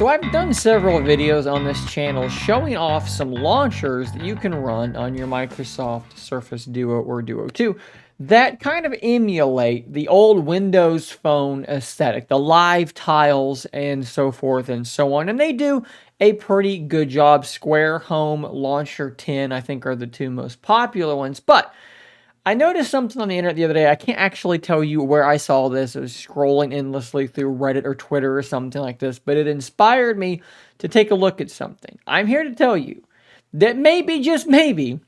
So I've done several videos on this channel showing off some launchers that you can run on your Microsoft Surface Duo or Duo 2 that kind of emulate the old Windows Phone aesthetic, the live tiles and so forth and so on. And they do a pretty good job. Square Home Launcher 10, I think, are the two most popular ones. But I noticed something on the internet the other day. I can't actually tell you where I saw this. I was scrolling endlessly through Reddit or Twitter or something like this, but it inspired me to take a look at something. I'm here to tell you that maybe, just maybe,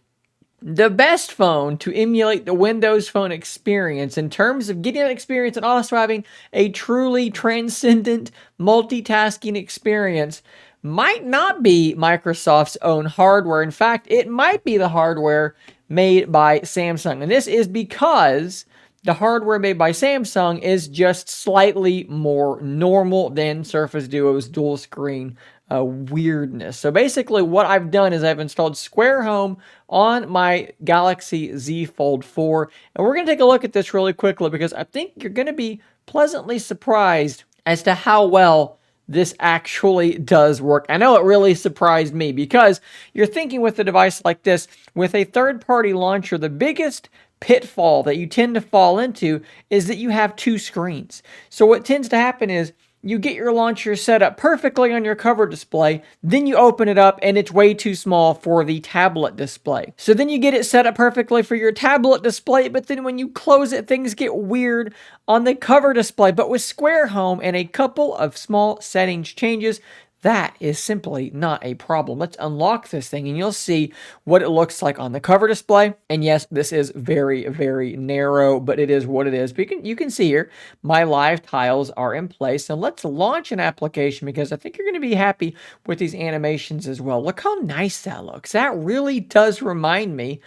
the best phone to emulate the Windows Phone experience in terms of getting that experience and also having a truly transcendent multitasking experience might not be Microsoft's own hardware. In fact, it might be the hardware made by Samsung. And this is because the hardware made by Samsung is just slightly more normal than Surface Duo's dual screen weirdness. So basically what I've done is I've installed Square Home on my Galaxy Z Fold 4. And we're going to take a look at this really quickly because I think you're going to be pleasantly surprised as to how well this actually does work. I know it really surprised me because you're thinking with a device like this, with a third-party launcher, the biggest pitfall that you tend to fall into is that you have two screens. So what tends to happen is you get your launcher set up perfectly on your cover display, then you open it up and it's way too small for the tablet display. So then you get it set up perfectly for your tablet display, but then when you close it, things get weird on the cover display. But with Square Home and a couple of small settings changes, that is simply not a problem. Let's unlock this thing and you'll see what it looks like on the cover display. And yes, this is very, very narrow, but it is what it is. But you can see here, my live tiles are in place. And let's launch an application because I think you're going to be happy with these animations as well. Look how nice that looks. That really does remind me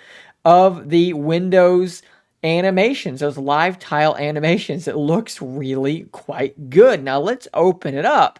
of the Windows animations, those live tile animations. It looks really quite good. Now let's open it up.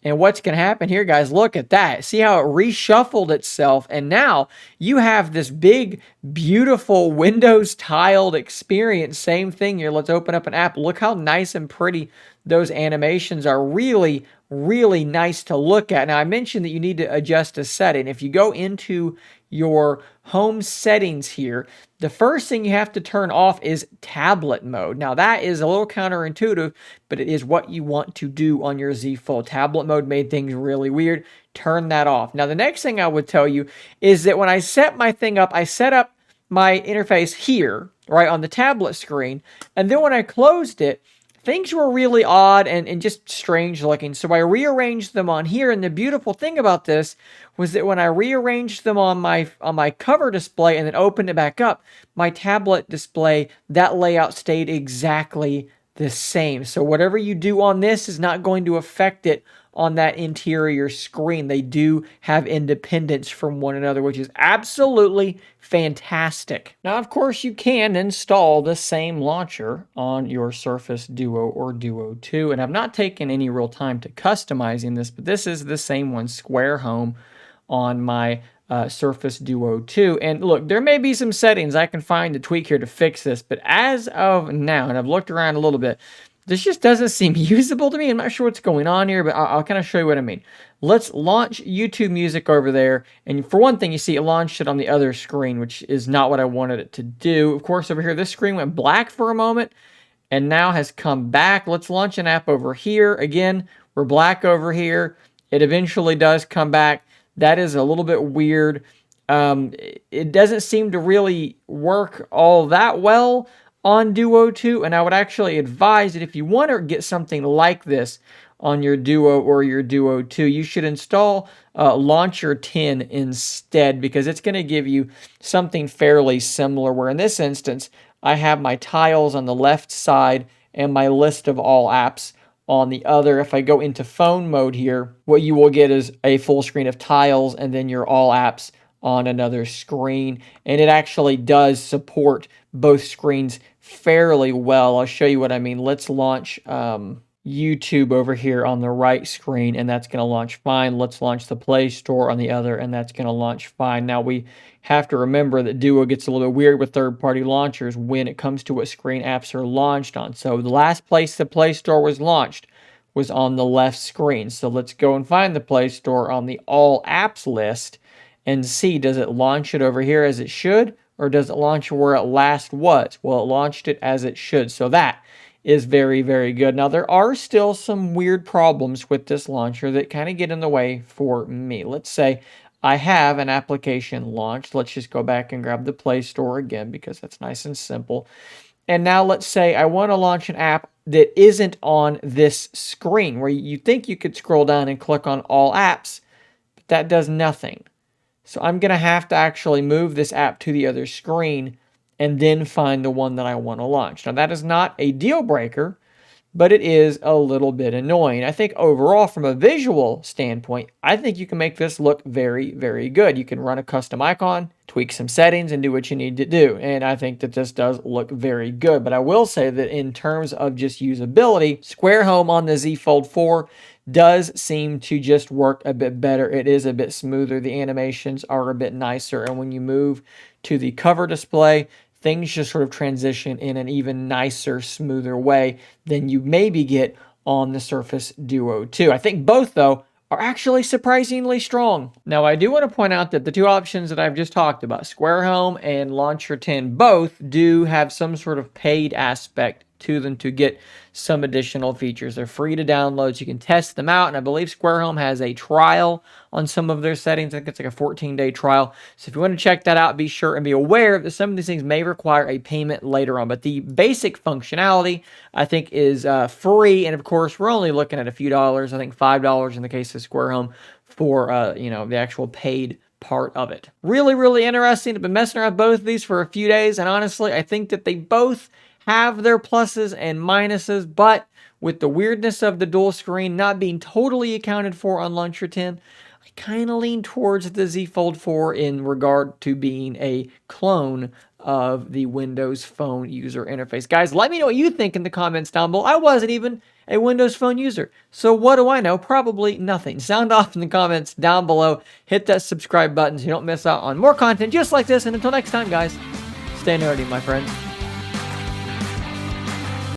And what's going to happen here, guys, look at that. See how it reshuffled itself. And now you have this big, beautiful Windows tiled experience. Same thing here. Let's open up an app. Look how nice and pretty those animations are. Really, really nice to look at. Now, I mentioned that you need to adjust a setting. If you go into your home settings here, the first thing you have to turn off is tablet mode. Now that is a little counterintuitive, but it is what you want to do on your Z Fold. Tablet mode made things really weird. Turn that off. Now the next thing I would tell you is that when I set my thing up, I set up my interface here, right on the tablet screen, and then when I closed it, things were really odd and just strange looking. So I rearranged them on here. And the beautiful thing about this was that when I rearranged them on my cover display and then opened it back up, my tablet display, that layout stayed exactly the same. So whatever you do on this is not going to affect it on that interior screen. They do have independence from one another, which is absolutely fantastic. Now, of course, you can install the same launcher on your Surface Duo or Duo 2, and I've not taken any real time to customizing this, but this is the same one, Square Home, on my Surface Duo 2. And look, there may be some settings I can find to tweak here to fix this, but as of now, and I've looked around a little bit, this just doesn't seem usable to me. I'm not sure what's going on here, but I'll kind of show you what I mean. Let's launch YouTube Music over there. And for one thing, you see it launched it on the other screen, which is not what I wanted it to do. Of course, over here, this screen went black for a moment and now has come back. Let's launch an app over here. Again, we're black over here. It eventually does come back. That is a little bit weird. It doesn't seem to really work all that well on Duo 2, and I would actually advise that if you want to get something like this on your Duo or your Duo 2, you should install Launcher 10 instead, because it's going to give you something fairly similar, where in this instance, I have my tiles on the left side and my list of all apps on the other. If I go into phone mode here, what you will get is a full screen of tiles and then your all apps on another screen. And it actually does support both screens fairly well. I'll show you what I mean. Let's launch YouTube over here on the right screen, and that's going to launch fine. Let's launch the Play Store on the other, and that's going to launch fine. Now, we have to remember that Duo gets a little bit weird with third-party launchers when it comes to what screen apps are launched on. So the last place the Play Store was launched was on the left screen. So let's go and find the Play Store on the All Apps list and see, does it launch it over here as it should, or does it launch where it last was? Well, it launched it as it should. So that is very, very good. Now, there are still some weird problems with this launcher that kind of get in the way for me. Let's say I have an application launched. Let's just go back and grab the Play Store again because that's nice and simple. And now let's say I want to launch an app that isn't on this screen where you think you could scroll down and click on all apps, but that does nothing. So I'm going to have to actually move this app to the other screen and then find the one that I want to launch. Now that is not a deal breaker, but it is a little bit annoying. I think overall, from a visual standpoint, I think you can make this look very, very good. You can run a custom icon, tweak some settings, and do what you need to do. And I think that this does look very good. But I will say that in terms of just usability, Square Home on the Z Fold 4 does seem to just work a bit better. It is a bit smoother. The animations are a bit nicer. And when you move to the cover display, things just sort of transition in an even nicer, smoother way than you maybe get on the Surface Duo 2. I think both, though, are actually surprisingly strong. Now, I do want to point out that the two options that I've just talked about, Square Home and Launcher 10, both do have some sort of paid aspect to them to get some additional features. They're free to download, so you can test them out. And I believe Square Home has a trial on some of their settings. I think it's like a 14-day trial. So if you want to check that out, be sure and be aware that some of these things may require a payment later on. But the basic functionality, I think, is free. And of course, we're only looking at a few dollars. I think $5 in the case of Square Home for the actual paid part of it. Really, really interesting. I've been messing around with both of these for a few days, and honestly, I think that they both have their pluses and minuses, but with the weirdness of the dual screen not being totally accounted for on Launcher 10, I kind of lean towards the Z Fold 4 in regard to being a clone of the Windows Phone user interface. Guys, let me know what you think in the comments down below. I wasn't even a Windows Phone user, so what do I know? Probably nothing. Sound off in the comments down below. Hit that subscribe button so you don't miss out on more content just like this, and until next time, guys, stay nerdy, my friends.